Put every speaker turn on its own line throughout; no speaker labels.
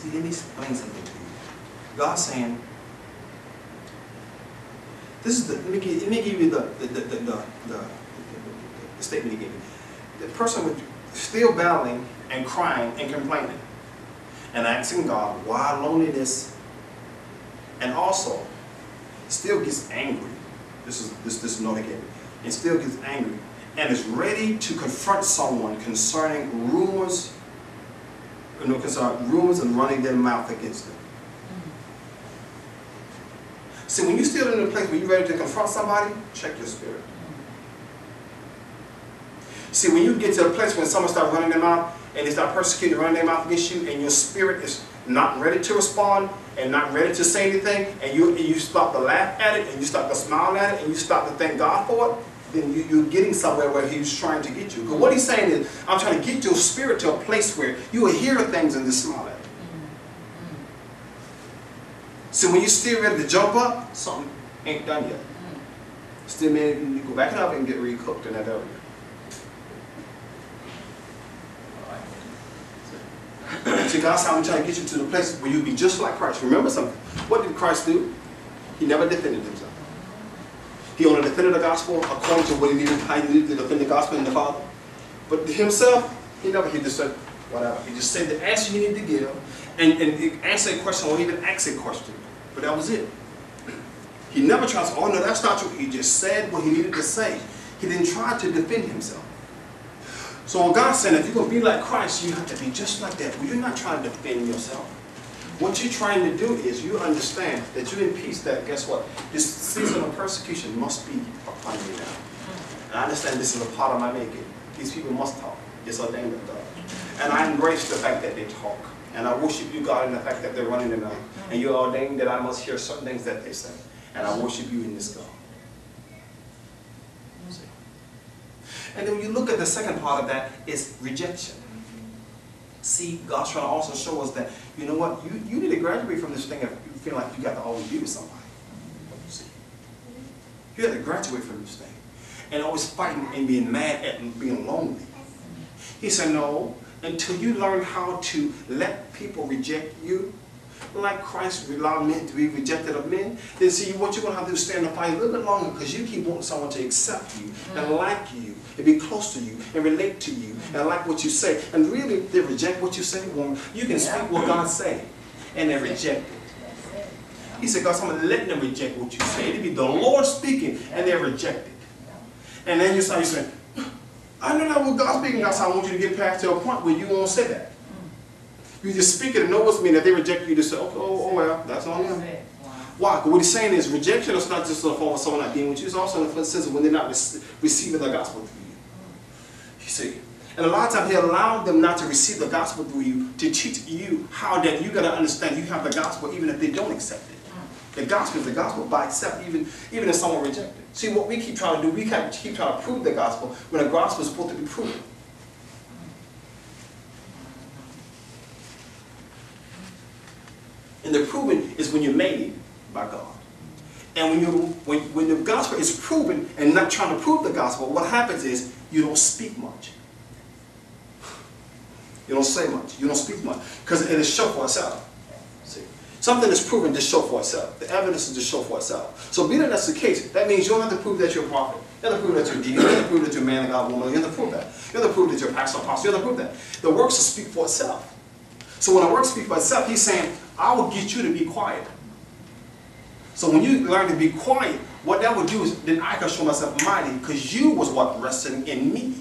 See, let me explain something to you. God's saying, this is the, let me give you the statement he gave me. The person was still battling and crying and complaining and asking God why loneliness, and also still gets angry. This is note again. And still gets angry and is ready to confront someone concerning rumors, and running their mouth against them. See, when you're still in a place where you're ready to confront somebody, check your spirit. See, when you get to a place when someone starts running their mouth and they start persecuting, running their mouth against you, and your spirit is not ready to respond and not ready to say anything, and you start to laugh at it, and you start to smile at it, and you start to thank God for it, then you're getting somewhere where He's trying to get you. Because what He's saying is, I'm trying to get your spirit to a place where you will hear things and just smile at it. So when you're still ready to jump up, something ain't done yet. Still, man, you go back it up and get recooked in that area. See, God's how I'm trying to get you to the place where you be just like Christ. Remember something. What did Christ do? He never defended Himself. He only defended the gospel according to what he needed, how he needed to defend the gospel and the Father. But Himself, he just said whatever. He just said the answer you need to give, and answer a question or even ask a question. But that was it. He never tried to, oh no, that's not true. He just said what he needed to say. He didn't try to defend himself. So what God's saying, if you're going to be like Christ, you have to be just like that. Well, you're not trying to defend yourself. What you're trying to do is you understand that you're in peace, that guess what? This season of persecution must be upon you now. And I understand this is a part of my making. These people must talk. It's ordained of God. And I embrace the fact that they talk. And I worship you, God, in the fact that they're running their mouth. And you're ordained that I must hear certain things that they say. And I worship you in this, God. See? And then when you look at the second part of that, is rejection. See, God's trying to also show us that, you know what, you need to graduate from this thing if you feel like you got to always be with somebody. See? You have to graduate from this thing. And always fighting and being mad at being lonely. He said, no, until you learn how to let people reject you, like Christ allowed men to be rejected of men, then see, what you're going to have to do is stand and fight a little bit longer, because you keep wanting someone to accept you and like you and be close to you and relate to you and like what you say. And really, they reject what you say. Well, you can speak what God say, and they reject it. He said, God, I'm letting them reject what you say. It'll be the Lord speaking, and they reject it. And then you start saying, I know that what God's speaking. God said, I want you to get past to a point where you won't say that. You just speak it and know what's mean. That they reject you, you just say, oh well, that's on them. Why? Because what he's saying is rejection is not just in the form of someone not being with you. It's also in the sense of when they're not receiving the gospel through you. You see? And a lot of times he allowed them not to receive the gospel through you to teach you how that you got to understand you have the gospel even if they don't accept it. The gospel is the gospel by accept even if someone rejects it. See, what we keep trying to do, we keep trying to prove the gospel when the gospel is supposed to be proven. And the proving is when you're made by God. And when the gospel is proven and not trying to prove the gospel, what happens is you don't speak much. You don't say much. You don't speak much. Because it is show for itself. See? Something is proven to show for itself. The evidence is to show for itself. So being that that's the case, that means you don't have to prove that you're a prophet. You don't have to prove that you're a deacon. You don't have to prove that you're a man of God, woman. You don't have to prove that. You don't have to prove that you're a pastor, apostle. You don't have to prove that. The works will speak for itself. So when the works speak for itself, he's saying, I will get you to be quiet. So when you learn to be quiet, what that would do is then I can show myself mighty, because you was what resting in me.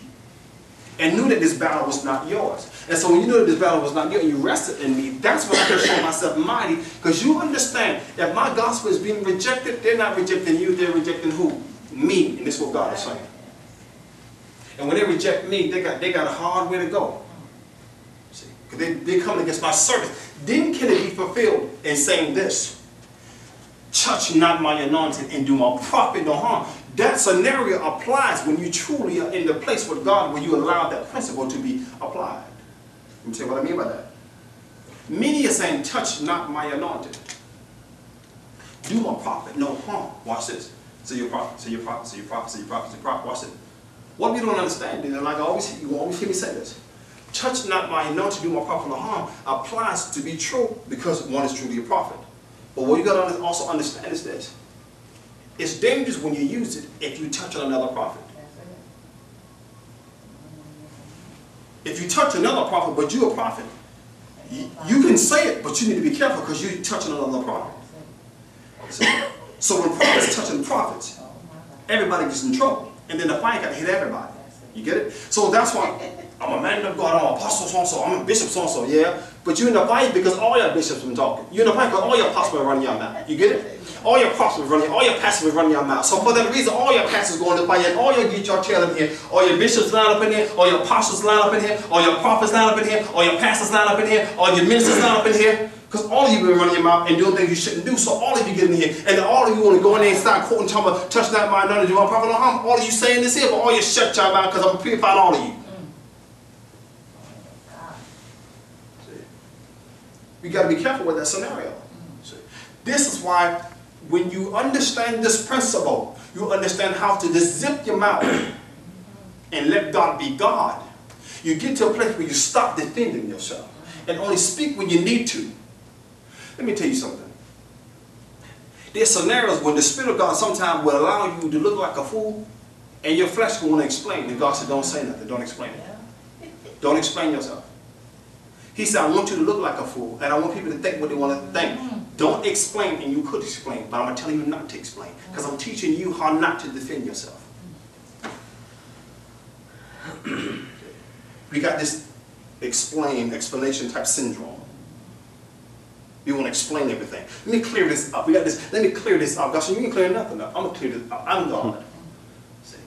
And knew that this battle was not yours. And so when you knew that this battle was not yours and you rested in me, that's when I can show myself mighty, because you understand that my gospel is being rejected. They're not rejecting you, they're rejecting who? Me. And this is what God is saying. And when they reject me, they got a hard way to go. See? Because they come against my service. Then can it be fulfilled in saying this? Touch not my anointing and do my prophet no harm. That scenario applies when you truly are in the place with God where you allow that principle to be applied. Let me tell you what I mean by that. Many are saying, touch not my anointing. Do my prophet no harm. Watch this. Say your prophet, say your prophet, say your prophet, say your prophet, say your prophet. Watch this. What we don't understand is, like you always hear me say this. touch not my anointing, do my prophet no harm, applies to be true because one is truly a prophet. But what you got to also understand is this. It's dangerous when you use it if you touch on another prophet. If you touch another prophet, but you're a prophet, you can say it, but you need to be careful because you're touching another prophet. So when prophets touching prophets, everybody gets in trouble. And then the fire got to hit everybody. You get it? So that's why I'm a man of God, I'm an apostle so-and-so, I'm a bishop so-and-so, yeah? But you're in the fight because all your bishops been talking. You're in the fight because all your apostles are running your mouth. You get it? All your prophets running, all your pastors are running your mouth. So for that reason, all your pastors going to fight, and all your get your tail in here, all your bishops line up in here, all your apostles line up in here, all your prophets line up in here, all your pastors line up in here, all your ministers line up in here. Because all of you been running your mouth and doing things you shouldn't do. So all of you get in here. And then all of you want to go in there and start quoting, talking about, touch not my anointing, do my prophet no harm. All of you saying this here, but all you shut your mouth because I'm purifying all of you. See? We got to be careful with that scenario. See? This is why when you understand this principle, you understand how to just zip your mouth and let God be God. You get to a place where you stop defending yourself and only speak when you need to. Let me tell you something. There's scenarios when the Spirit of God sometimes will allow you to look like a fool and your flesh will want to explain. And God said, don't say nothing. Don't explain it. Don't explain yourself. He said, I want you to look like a fool and I want people to think what they want to think. Don't explain, and you could explain, but I'm going to tell you not to explain because I'm teaching you how not to defend yourself. We got this explanation type syndrome. You want to explain everything. Let me clear this up. We got this. Let me clear this up. God, so you can clear nothing up. I'm gonna clear this up. I'm God. See.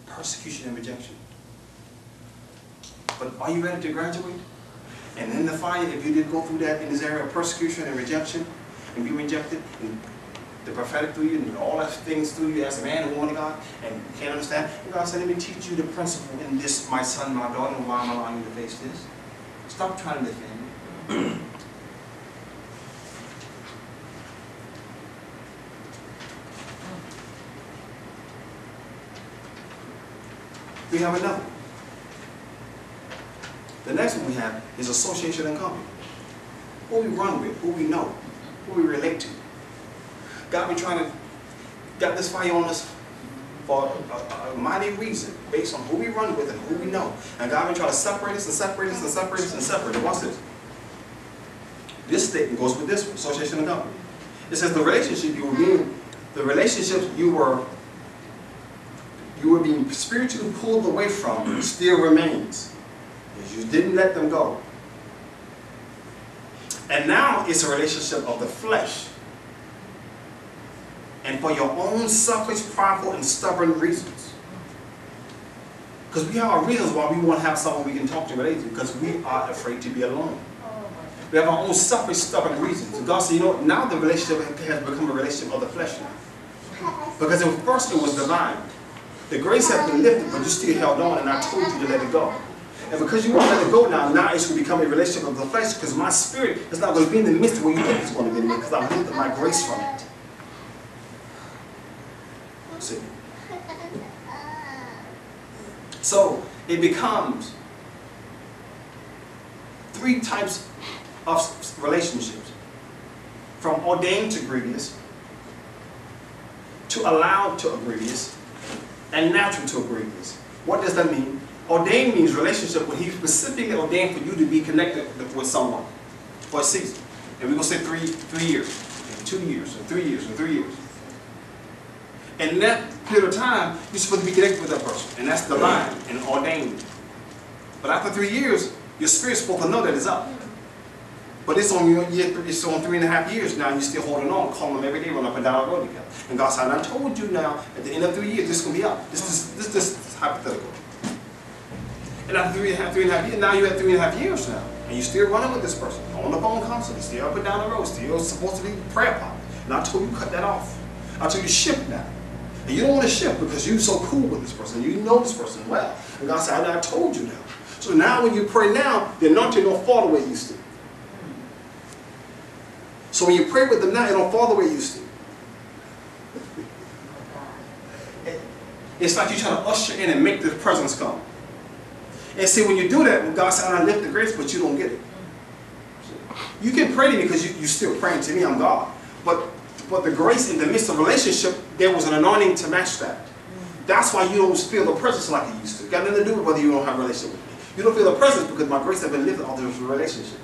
Persecution and rejection. But are you ready to graduate? And in the fire, if you did go through that in this area of persecution and rejection, and be rejected, and the prophetic through you, and all that things through you as a man and woman of God, and you can't understand, and God said, let me teach you the principle in this, my son, my daughter, and why I'm allowing you to face this. Stop trying to defend me. We have another. The next one we have is association and company. Who we run with, who we know, who we relate to. God been trying to, got this fire on us for a mighty reason, based on who we run with and who we know. And God been trying to separate us and separate us and separate us and separate us. Watch this. This statement goes with this one, association and company. It says the relationship you were being, the relationships you were being spiritually pulled away from still remains. You didn't let them go. And now it's a relationship of the flesh. And for your own selfish, prideful, and stubborn reasons. Because we have our reasons why we want to have someone we can talk to relate to, because we are afraid to be alone. We have our own selfish, stubborn reasons. And God said, you know, now the relationship has become a relationship of the flesh now. Because at first it was divine. The grace has been lifted, but you still held on, and I told you to let it go. And because you want to let it go now it's going to become a relationship of the flesh, because my spirit is not going to be in the midst of where you think it's going to be in, because I've lifted my grace from it. See? So it becomes three types of relationships, from ordained to grievous, to allowed to grievous, and natural to grievous. What does that mean? Ordained means relationship when He specifically ordained for you to be connected with someone for a season. And we're going to say 3 years, and 2 years, and 3 years, and 3 years. And in that period of time, you're supposed to be connected with that person. And that's divine and ordained. But after 3 years, your spirit's supposed to know that it's up. But it's on 3.5 years now, and you're still holding on, calling them every day, running up and down the road together. And God said, I told you now, at the end of 3 years, this is going to be up. This is hypothetical. And after 3.5 years, now you're at 3.5 years now. And you're still running with this person. On the phone constantly, still up and down the road, still supposed to be prayer partner. And I told you cut that off. I told you shift now. And you don't want to shift because you're so cool with this person. You know this person well. And God said, I told you now. So now when you pray now, the anointing don't fall the way it used to. So when you pray with them now, it don't fall the way it used to. It's like you're trying to usher in and make the presence come. And see, when you do that, when God said, I lift the grace, but you don't get it. You can pray to me because you're still praying to me, I'm God. But the grace in the midst of relationship, there was an anointing to match that. That's why you don't feel the presence like you used to. It got nothing to do with whether you don't have a relationship with me. You don't feel the presence because my grace has been lifted off the relationship.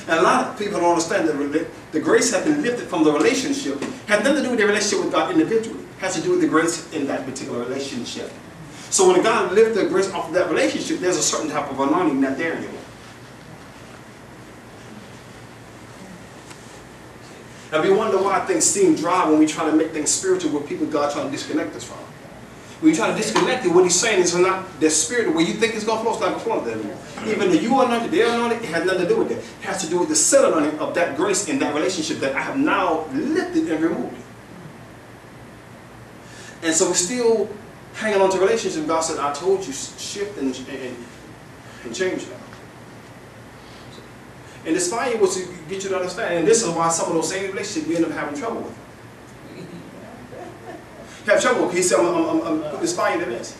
And a lot of people don't understand that the grace has been lifted from the relationship. It has nothing to do with their relationship with God individually. It has to do with the grace in that particular relationship. So when God lifts the grace off of that relationship, there's a certain type of anointing not there anymore. And we wonder why things seem dry when we try to make things spiritual with people God trying to disconnect us from. When you try to disconnect it, what he's saying is not the spirit where you think it's going to flow, it's not going to flow there anymore. Even though you are anointed, they're anointed, it has nothing to do with that. It has to do with the settling of that grace in that relationship that I have now lifted and removed. And so we're still hanging on to relationship. God said, I told you, shift and change now. And this fire was to get you to understand. And this is why some of those same relationships we end up having trouble with. Have trouble because he said, I'm put this fire in this.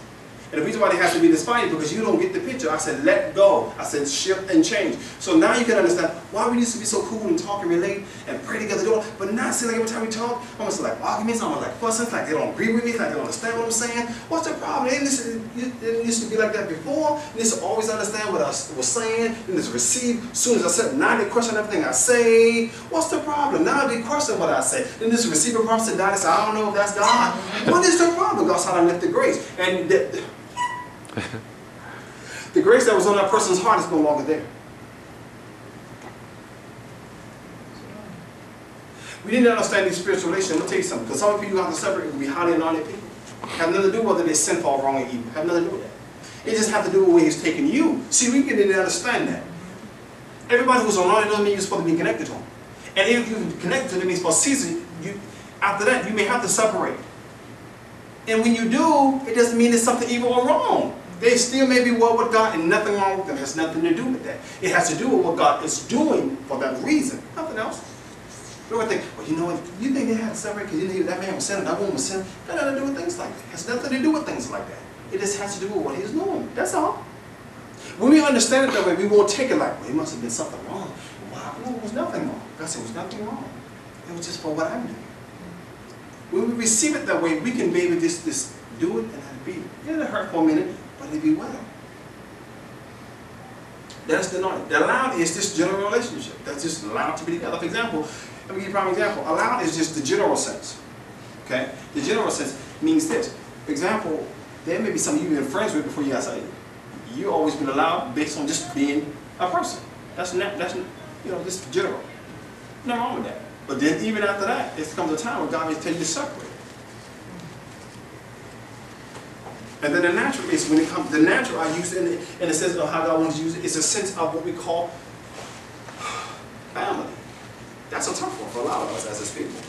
And the reason why there has to be this fire is because you don't get the picture. I said, let go. I said, shift and change. So now you can understand why we used to be so cool and talk and relate and pray together. But now, see, like every time we talk, almost like arguments, almost like fussing, like they don't agree with me, like they don't understand what I'm saying. What's the problem? It used to be like that before. They used to always understand what I was saying. And it's received. As soon as I said, now they question everything I say. What's the problem? Now they question what I say. Then this receiver person died and said, I don't know if that's God. What is the problem? God's how to lift the grace. And the grace that was on that person's heart is no longer there. We need to understand these spiritual relations. Let me tell you something. Because some people you have to separate will be highly anointed people. Have nothing to do with whether they're sinful, wrong, or evil. Have nothing to do with that. It just has to do with where he's taking you. See, we need to understand that. Everybody who's anointed doesn't mean you're supposed to be connected to them. And if you're connected to them, he's supposed to season you. After that, you may have to separate. And when you do, it doesn't mean it's something evil or wrong. They still may be well with God and nothing wrong with them. It has nothing to do with that. It has to do with what God is doing for that reason. Nothing else. You don't think, well, you know what, you think they had to separate because you think that man was sinning, that woman was sinning. It has nothing to do with things like that. It has nothing to do with things like that. It just has to do with what he's doing. That's all. When we understand it that way, we won't take it like, well, it must have been something wrong. Wow, no, it was nothing wrong. God said it was nothing wrong. It was just for what I'm doing. When we receive it that way, we can maybe just do it and let it be. It'll hurt for a minute, but it'll be well. That's the anointing. The allowed is this general relationship. That's just allowed to be together. For example, let me give you a prime example. Allowed is just the general sense. Okay? The general sense means this. For example, there may be some you've been friends with before you got saved. You've always been allowed based on just being a person. That's just general. Nothing wrong with that. But then even after that, it comes a time where God may tell you to separate. And then the natural is when it comes, the natural I use it in the sense of how God wants to use it, it's a sense of what we call family. That's a tough one for a lot of us as his people.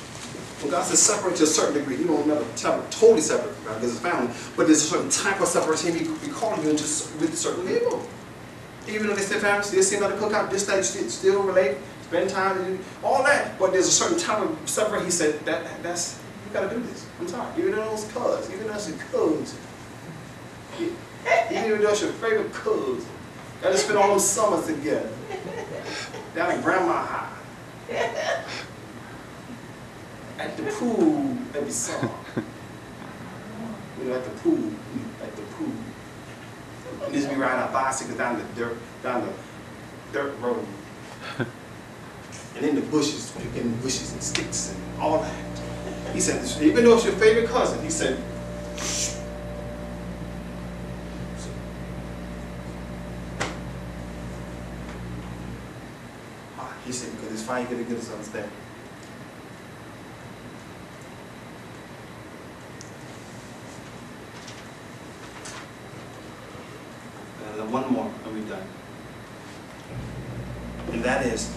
When God says separate to a certain degree, you don't never totally separate from God because it's family, but there's a certain type of separation we call you into with certain people. Even though they still family, still seem like to cook out, this, that, still relate, spend time, all that. But there's a certain type of separate. He said that's you got to do this. I'm sorry. Even those cuz, even those cuz, even those your favorite cuz, got to spend all those summers together down at Grandma High. At the pool every summer. You know, at the pool. And just be riding our bicycles down the dirt road. And in the bushes, picking bushes and sticks and all that. He said, even though it's your favorite cousin, he said, shh. He said, because it's fine, you're going to get us understanding. One more, and we're done. And that is,